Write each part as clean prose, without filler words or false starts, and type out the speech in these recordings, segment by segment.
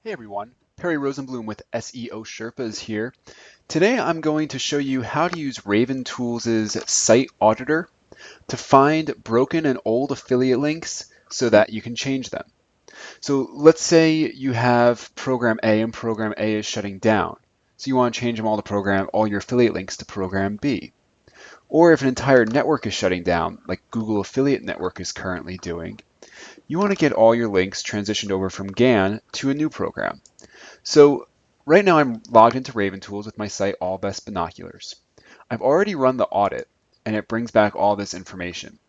Hey everyone, Perry Rosenblum with SEO Sherpas here. Today I'm going to show you how to use Raventools' Site Auditor to find broken and old affiliate links so that you can change them. So let's say you have program A and program A is shutting down. So you want to change them all to all your affiliate links to program B. Or if an entire network is shutting down, like Google Affiliate Network is currently doing, you want to get all your links transitioned over from GAN to a new program. So right now I'm logged into Raventools with my site All Best Binoculars. I've already run the audit and it brings back all this information.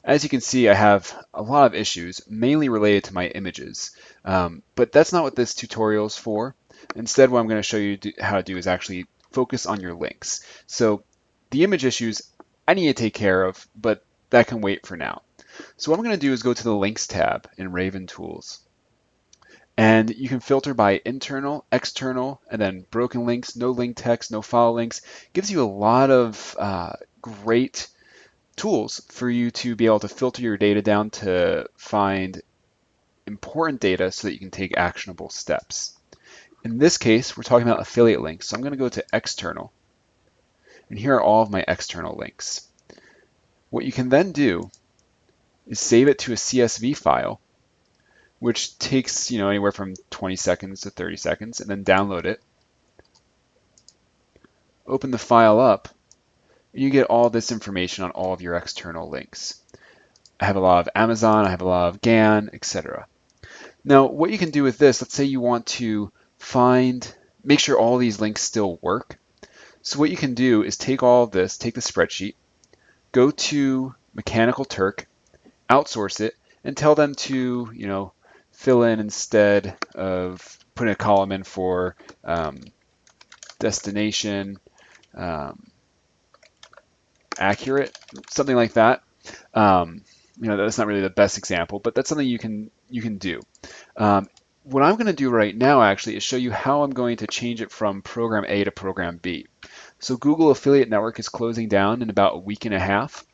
As you can see, I have a lot of issues, mainly related to my images. But that's not what this tutorial is for. Instead, what I'm going to show you how to do is actually focus on your links. So the image issues I need to take care of, but that can wait for now. So what I'm going to do is go to the Links tab in Raventools. And you can filter by internal, external, and then broken links, no link text, no follow links. Gives you a lot of great tools for you to be able to filter your data down to find important data so that you can take actionable steps. In this case, we're talking about affiliate links. So I'm going to go to external. And here are all of my external links. What you can then do is save it to a CSV file, which takes anywhere from 20 seconds to 30 seconds, and then download it. Open the file up, and you get all this information on all of your external links. I have a lot of Amazon, I have a lot of GAN, etc. Now, what you can do with this, let's say you want to make sure all these links still work. So what you can do is take all of this, take the spreadsheet, go to Mechanical Turk, outsource it, and tell them to, fill in instead of putting a column in for destination accurate, something like that. That's not really the best example, but that's something you can do. What I'm going to do right now actually is show you how I'm going to change it from program A to program B. So Google Affiliate Network is closing down in about a week and a half.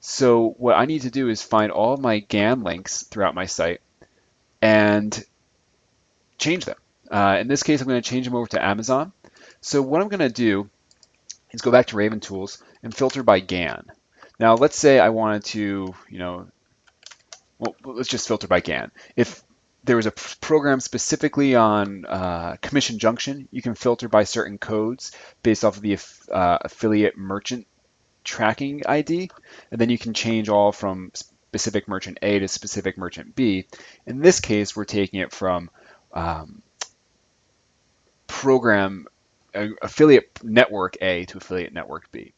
So what I need to do is find all of my GAN links throughout my site and change them. In this case, I'm going to change them over to Amazon. So what I'm going to do is go back to Raventools and filter by GAN. Now, let's say I wanted to, let's just filter by GAN. If there was a program specifically on Commission Junction, you can filter by certain codes based off of the affiliate merchant tracking ID, and then you can change all from specific merchant A to specific merchant B. In this case, we're taking it from program affiliate network A to affiliate network B.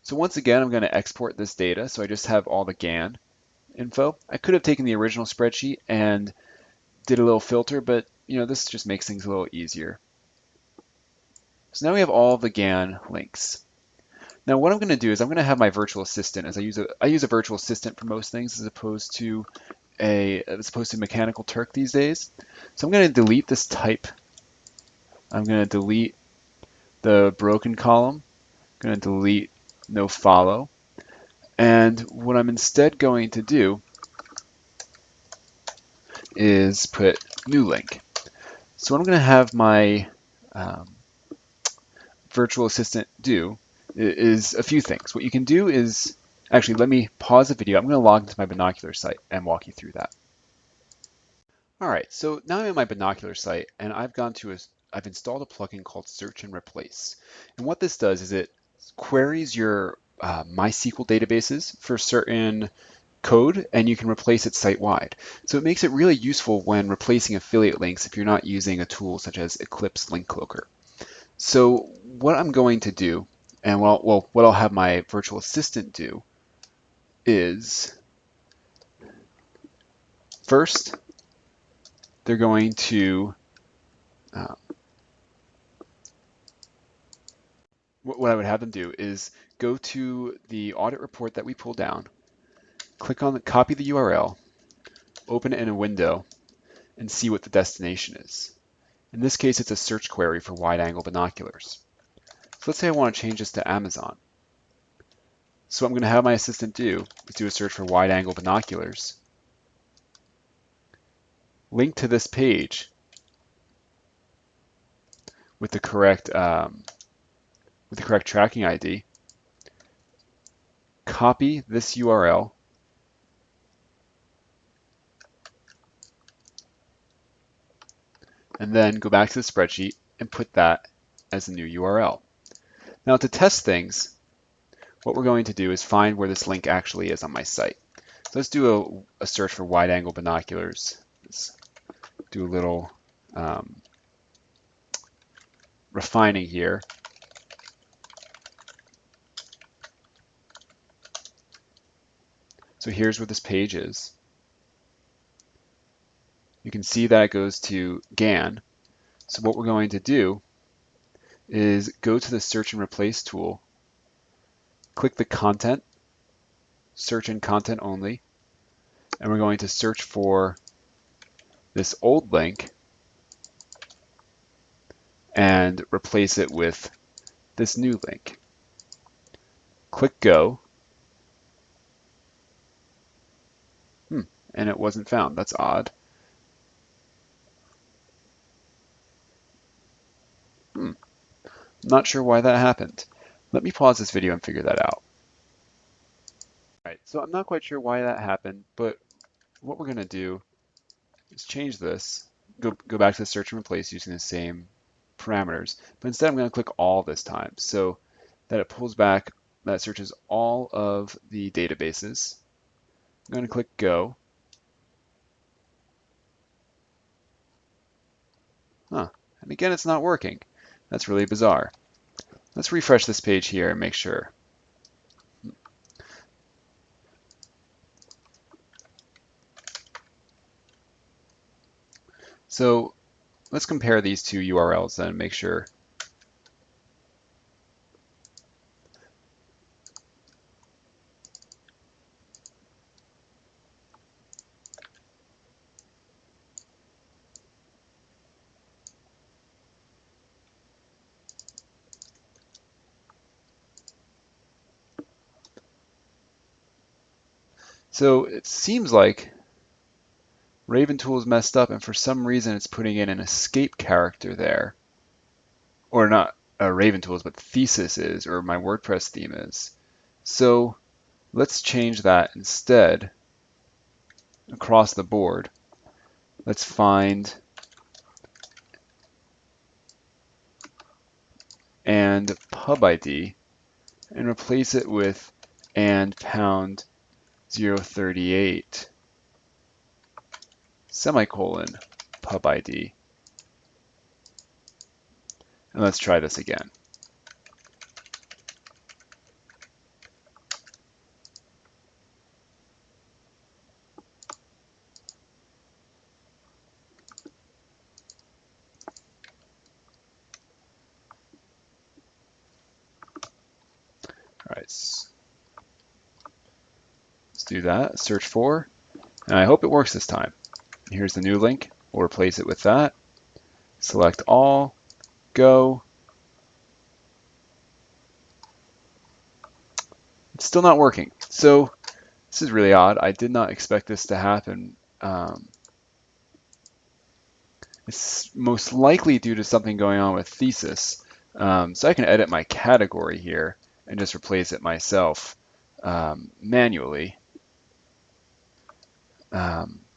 So once again, I'm going to export this data. So I just have all the GAN info. I could have taken the original spreadsheet and did a little filter, but this just makes things a little easier. So now we have all the GAN links. Now what I'm going to do is I'm going to have my virtual assistant, as I use a virtual assistant for most things as opposed to Mechanical Turk these days. So I'm going to delete this type. I'm going to delete the broken column. I'm going to delete no follow. And what I'm instead going to do is put new link. So what I'm going to have my virtual assistant do is a few things. What you can do is, actually, let me pause the video. I'm going to log into my binocular site and walk you through that. All right, so now I'm in my binocular site, and I've installed a plugin called Search and Replace. And what this does is it queries your MySQL databases for certain code, and you can replace it site-wide. So it makes it really useful when replacing affiliate links if you're not using a tool such as Eclipse Link Cloaker. So what I'm going to do, and what I'll have my virtual assistant do, is first they're going to what I would have them do is go to the audit report that we pulled down, click on copy the URL, open it in a window, and see what the destination is. In this case, it's a search query for wide-angle binoculars. So let's say I want to change this to Amazon. So what I'm going to have my assistant do is do a search for wide-angle binoculars, link to this page, with the correct tracking ID, copy this URL, and then go back to the spreadsheet and put that as the new URL. Now to test things, what we're going to do is find where this link actually is on my site. So let's do a search for wide-angle binoculars. Let's do a little refining here. So here's where this page is. You can see that it goes to GAN. So what we're going to do is go to the search and replace tool, click the content, search in content only, and we're going to search for this old link and replace it with this new link. Click go, and it wasn't found. That's odd. Not sure why that happened. Let me pause this video and figure that out. All right, so I'm not quite sure why that happened, but what we're going to do is change this, go back to the search and replace using the same parameters, but instead I'm going to click all this time so that it pulls back, that searches all of the databases. I'm going to click go. And again, it's not working. That's really bizarre. Let's refresh this page here and make sure. So let's compare these two URLs then and make sure. So it seems like Raventools messed up, and for some reason it's putting in an escape character there. Or not Raventools, but Thesis is, or my WordPress theme is. So let's change that instead across the board. Let's find and pub ID and replace it with and pound 038 semicolon pub ID. And let's try this again. All right, let's do that, search for, and I hope it works this time. Here's the new link, we'll replace it with that. Select all, go. It's still not working. So this is really odd. I did not expect this to happen. It's most likely due to something going on with Thesis. So I can edit my category here and just replace it myself manually.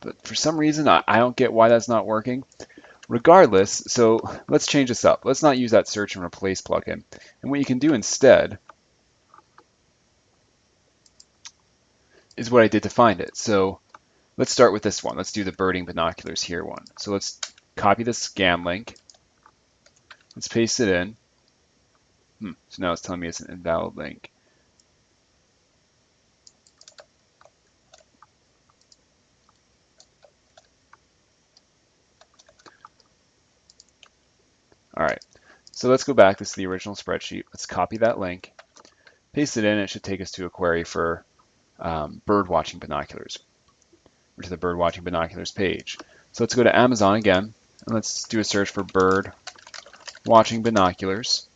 But for some reason, I don't get why that's not working. Regardless, so let's change this up. Let's not use that search and replace plugin. And what you can do instead is what I did to find it. So let's start with this one. Let's do the birding binoculars here one. So let's copy the scan link. Let's paste it in. So now it's telling me it's an invalid link. All right, so let's go back. This is the original spreadsheet. Let's copy that link, paste it in. It should take us to a query for bird watching binoculars, or to the bird watching binoculars page. So let's go to Amazon again, and let's do a search for bird watching binoculars.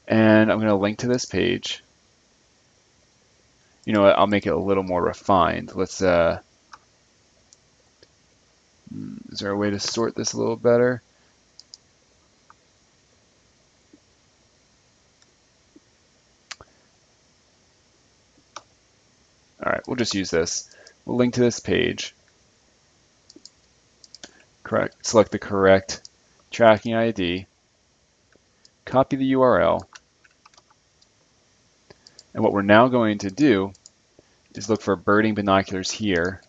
And I'm going to link to this page. You know what? I'll make it a little more refined. Let's. Is there a way to sort this a little better? we'll just use this. We'll link to this page. Correct. Select the correct tracking ID. Copy the URL. And what we're now going to do is look for birding binoculars here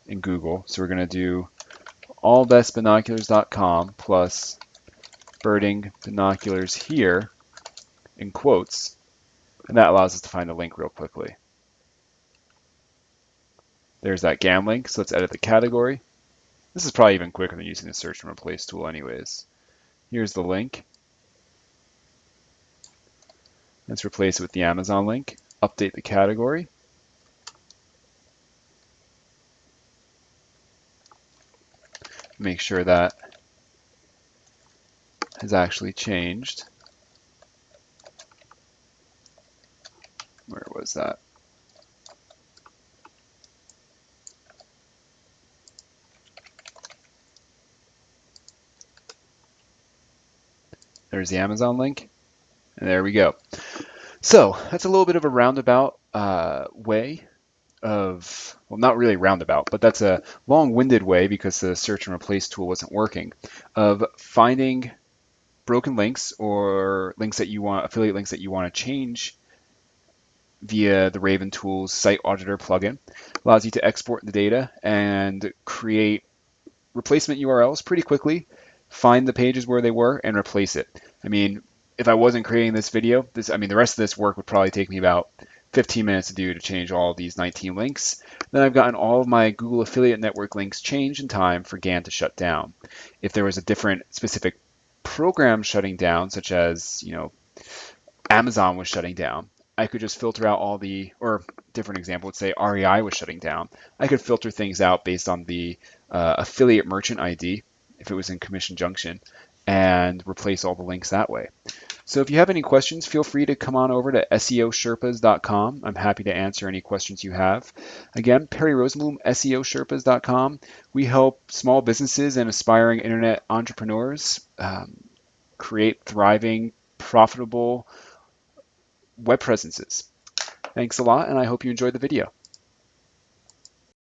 in Google. So we're going to do allbestbinoculars.com plus birding binoculars here in quotes. And that allows us to find a link real quickly. There's that GAM link, so let's edit the category. This is probably even quicker than using the search and replace tool anyways. Here's the link. Let's replace it with the Amazon link. Update the category. Make sure that has actually changed. Where was that? There's the Amazon link, and there we go. So that's a little bit of a roundabout way of, well, not really roundabout, but that's a long-winded way because the search and replace tool wasn't working, of finding broken links or links that you want, affiliate links that you want to change via the Raventools Site Auditor plugin. Allows you to export the data and create replacement URLs pretty quickly, find the pages where they were, and replace it. I mean, if I wasn't creating this video, the rest of this work would probably take me about 15 minutes to do to change all of these 19 links. Then I've gotten all of my Google Affiliate Network links changed in time for GAN to shut down. If there was a different specific program shutting down, such as, Amazon was shutting down, I could just filter out all the, or different example, let's say REI was shutting down. I could filter things out based on the affiliate merchant ID, if it was in Commission Junction, and replace all the links that way. So if you have any questions, feel free to come on over to SEOsherpas.com. I'm happy to answer any questions you have. Again, Perry Rosenblum, SEOsherpas.com. We help small businesses and aspiring internet entrepreneurs create thriving, profitable web presences. Thanks a lot, and I hope you enjoyed the video.